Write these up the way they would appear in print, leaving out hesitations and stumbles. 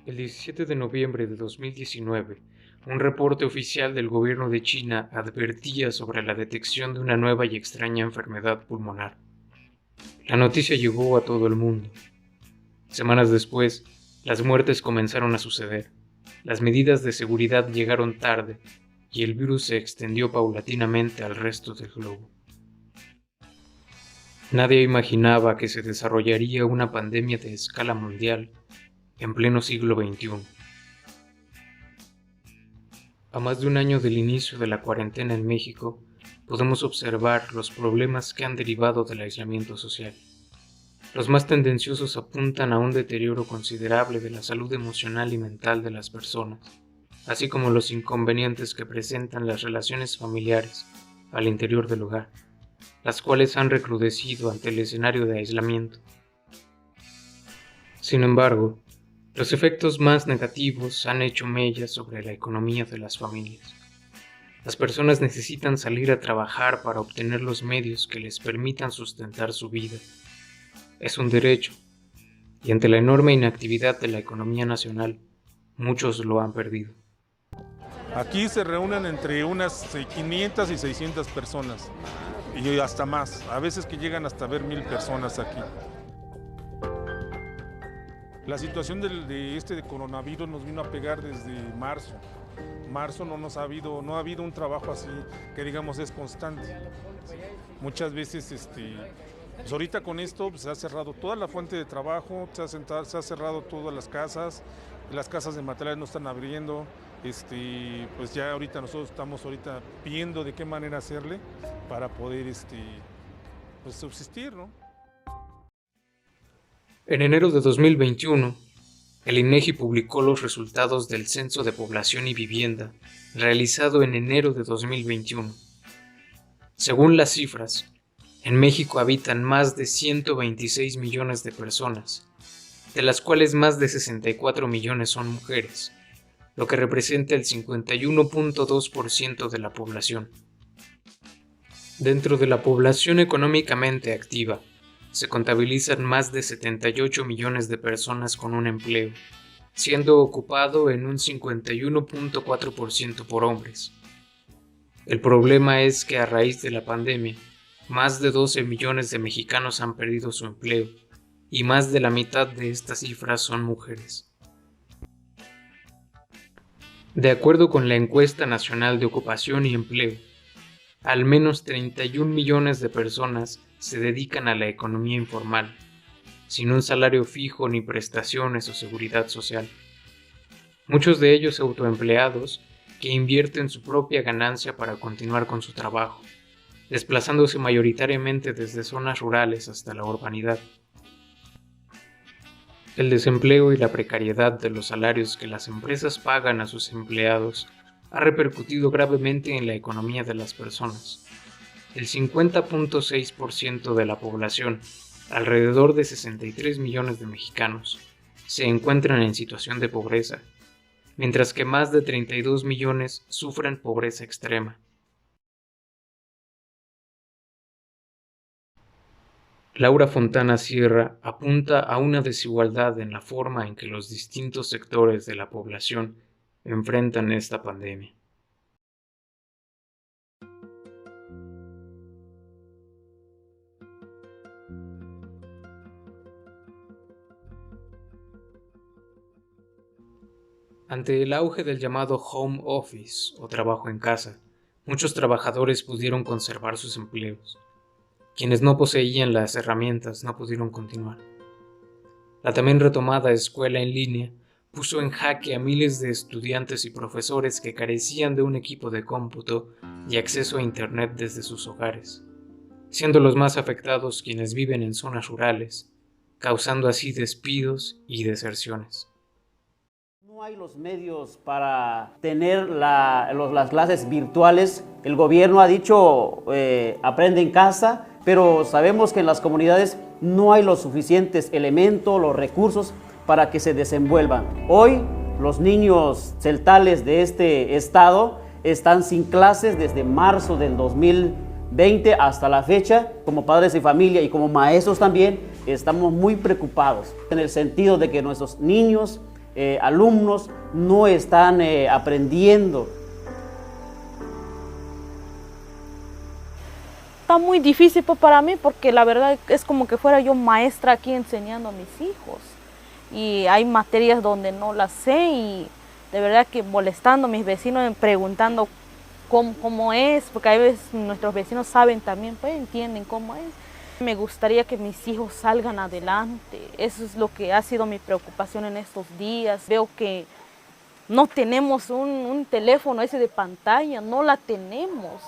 El 17 de noviembre de 2019, un reporte oficial del gobierno de China advertía sobre la detección de una nueva y extraña enfermedad pulmonar. La noticia llegó a todo el mundo. Semanas después, las muertes comenzaron a suceder. Las medidas de seguridad llegaron tarde y el virus se extendió paulatinamente al resto del globo. Nadie imaginaba que se desarrollaría una pandemia de escala mundial en pleno siglo XXI. A más de un año del inicio de la cuarentena en México, podemos observar los problemas que han derivado del aislamiento social. Los más tendenciosos apuntan a un deterioro considerable de la salud emocional y mental de las personas, así como los inconvenientes que presentan las relaciones familiares al interior del hogar, las cuales han recrudecido ante el escenario de aislamiento. Sin embargo, los efectos más negativos han hecho mella sobre la economía de las familias. Las personas necesitan salir a trabajar para obtener los medios que les permitan sustentar su vida. Es un derecho, y ante la enorme inactividad de la economía nacional, muchos lo han perdido. Aquí se reúnen entre unas 500 y 600 personas, y hasta más, a veces que llegan hasta ver 1000 personas aquí. La situación de coronavirus nos vino a pegar desde marzo. Marzo no ha habido un trabajo así que digamos es constante. Muchas veces, pues ahorita con esto pues, se ha cerrado toda la fuente de trabajo, se ha cerrado todas las casas de materiales no están abriendo. Pues ya ahorita nosotros estamos viendo de qué manera hacerle para poder pues subsistir, ¿no? En enero de 2021, el INEGI publicó los resultados del Censo de Población y Vivienda realizado en enero de 2021. Según las cifras, en México habitan más de 126 millones de personas, de las cuales más de 64 millones son mujeres, lo que representa el 51.2% de la población. Dentro de la población económicamente activa, se contabilizan más de 78 millones de personas con un empleo, siendo ocupado en un 51.4% por hombres. El problema es que a raíz de la pandemia, más de 12 millones de mexicanos han perdido su empleo, y más de la mitad de estas cifras son mujeres. De acuerdo con la Encuesta Nacional de Ocupación y Empleo, al menos 31 millones de personas se dedican a la economía informal, sin un salario fijo ni prestaciones o seguridad social. Muchos de ellos autoempleados que invierten su propia ganancia para continuar con su trabajo, desplazándose mayoritariamente desde zonas rurales hasta la urbanidad. El desempleo y la precariedad de los salarios que las empresas pagan a sus empleados ha repercutido gravemente en la economía de las personas. El 50.6% de la población, alrededor de 63 millones de mexicanos, se encuentran en situación de pobreza, mientras que más de 32 millones sufren pobreza extrema. Laura Fontana Sierra apunta a una desigualdad en la forma en que los distintos sectores de la población enfrentan esta pandemia. Ante el auge del llamado home office o trabajo en casa, muchos trabajadores pudieron conservar sus empleos. Quienes no poseían las herramientas no pudieron continuar. La también retomada escuela en línea puso en jaque a miles de estudiantes y profesores que carecían de un equipo de cómputo y acceso a Internet desde sus hogares, siendo los más afectados quienes viven en zonas rurales, causando así despidos y deserciones. No hay los medios para tener las clases virtuales. El gobierno ha dicho aprende en casa, pero sabemos que en las comunidades no hay los suficientes elementos, los recursos para que se desenvuelvan. Hoy los niños celtales de este estado están sin clases desde marzo del 2020 hasta la fecha. Como padres de familia y como maestros también estamos muy preocupados en el sentido de que nuestros niños alumnos no están aprendiendo. Está muy difícil pues, para mí porque la verdad es como que fuera yo maestra aquí enseñando a mis hijos. Y hay materias donde no las sé y de verdad que molestando a mis vecinos, preguntando cómo es, porque a veces nuestros vecinos saben también, pues entienden cómo es. Me gustaría que mis hijos salgan adelante, eso es lo que ha sido mi preocupación en estos días. Veo que no tenemos un teléfono ese de pantalla, no la tenemos.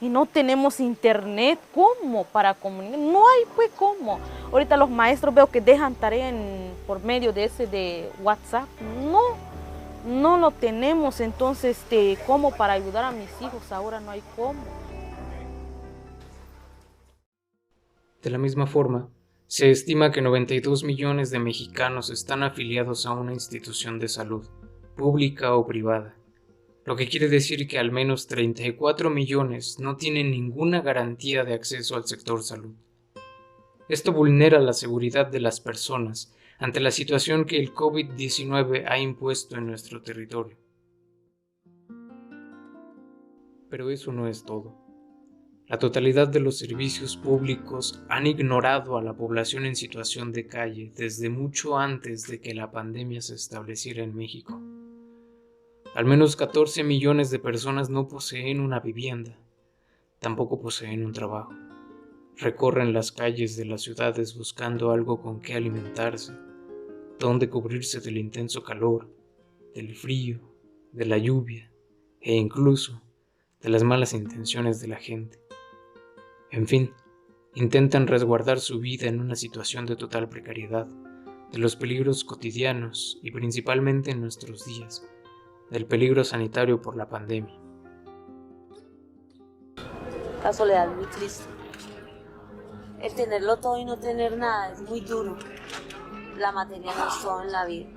Y no tenemos internet, ¿cómo para comunicar? No hay pues cómo. Ahorita los maestros veo que dejan tarea por medio de ese de WhatsApp. No lo tenemos, entonces ¿cómo para ayudar a mis hijos? Ahora no hay cómo. De la misma forma, se estima que 92 millones de mexicanos están afiliados a una institución de salud, pública o privada, lo que quiere decir que al menos 34 millones no tienen ninguna garantía de acceso al sector salud. Esto vulnera la seguridad de las personas ante la situación que el COVID-19 ha impuesto en nuestro territorio. Pero eso no es todo. La totalidad de los servicios públicos han ignorado a la población en situación de calle desde mucho antes de que la pandemia se estableciera en México. Al menos 14 millones de personas no poseen una vivienda, tampoco poseen un trabajo. Recorren las calles de las ciudades buscando algo con qué alimentarse, donde cubrirse del intenso calor, del frío, de la lluvia e incluso de las malas intenciones de la gente. En fin, intentan resguardar su vida en una situación de total precariedad, de los peligros cotidianos y principalmente en nuestros días, del peligro sanitario por la pandemia. La soledad es muy triste. El tenerlo todo y no tener nada es muy duro. La materia no es todo en la vida.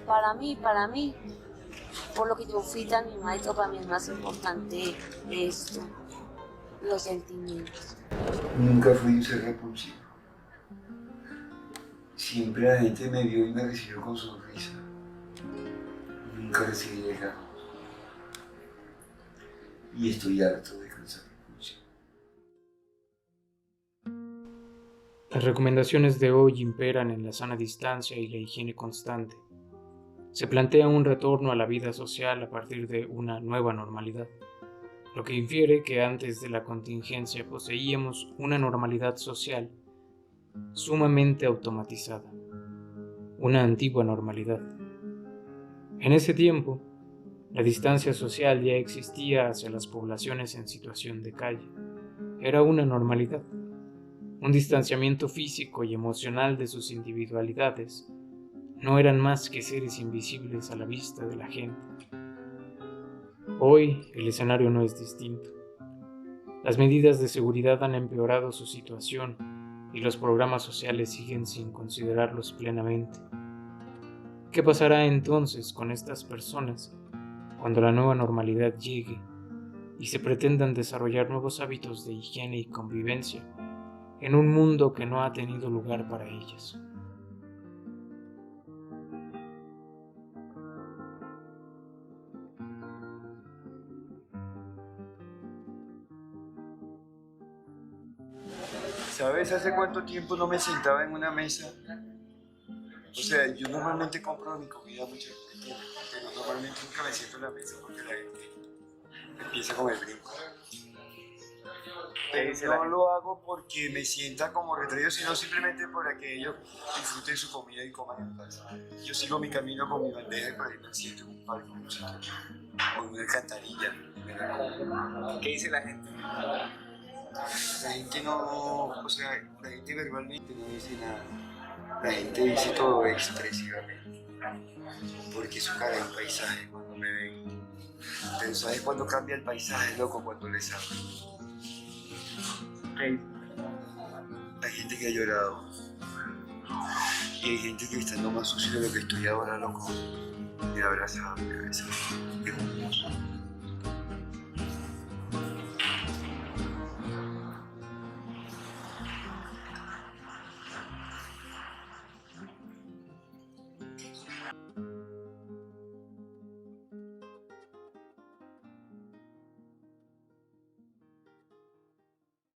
Para mí, por lo que yo fui tan maestro, para mí es más importante esto, los sentimientos. Nunca fui un ser repulsivo. Siempre la gente me vio y me recibió con sonrisa. Nunca recibí desgajos. Y estoy harto de cansar repulsivo. Las recomendaciones de hoy imperan en la sana distancia y la higiene constante. Se plantea un retorno a la vida social a partir de una nueva normalidad, lo que infiere que antes de la contingencia poseíamos una normalidad social sumamente automatizada, una antigua normalidad. En ese tiempo, la distancia social ya existía hacia las poblaciones en situación de calle. Era una normalidad, un distanciamiento físico y emocional de sus individualidades. No eran más que seres invisibles a la vista de la gente. Hoy el escenario no es distinto. Las medidas de seguridad han empeorado su situación y los programas sociales siguen sin considerarlos plenamente. ¿Qué pasará entonces con estas personas cuando la nueva normalidad llegue y se pretendan desarrollar nuevos hábitos de higiene y convivencia en un mundo que no ha tenido lugar para ellas? ¿Sabes hace cuánto tiempo no me sentaba en una mesa? O sea, yo normalmente compro mi comida mucho tiempo, pero normalmente nunca me siento en la mesa porque la gente empieza con el brinco. Pero no lo hago porque me sienta como retraído, sino simplemente para que ellos disfruten su comida y coman en paz. Yo sigo mi camino con mi bandeja y por ahí me siento en un parque, o en una alcantarilla. ¿Qué dice la gente? La gente no, o sea, la gente verbalmente no dice nada. La gente dice todo expresivamente. Porque su cara es un paisaje cuando me ven. Pero ¿sabes cuándo cambia el paisaje, loco? Cuando les hablo. Hay gente que ha llorado. Y hay gente que está en lo más sucio de lo que estoy ahora, loco. Me abrazado, me besado. Es hermoso. vida.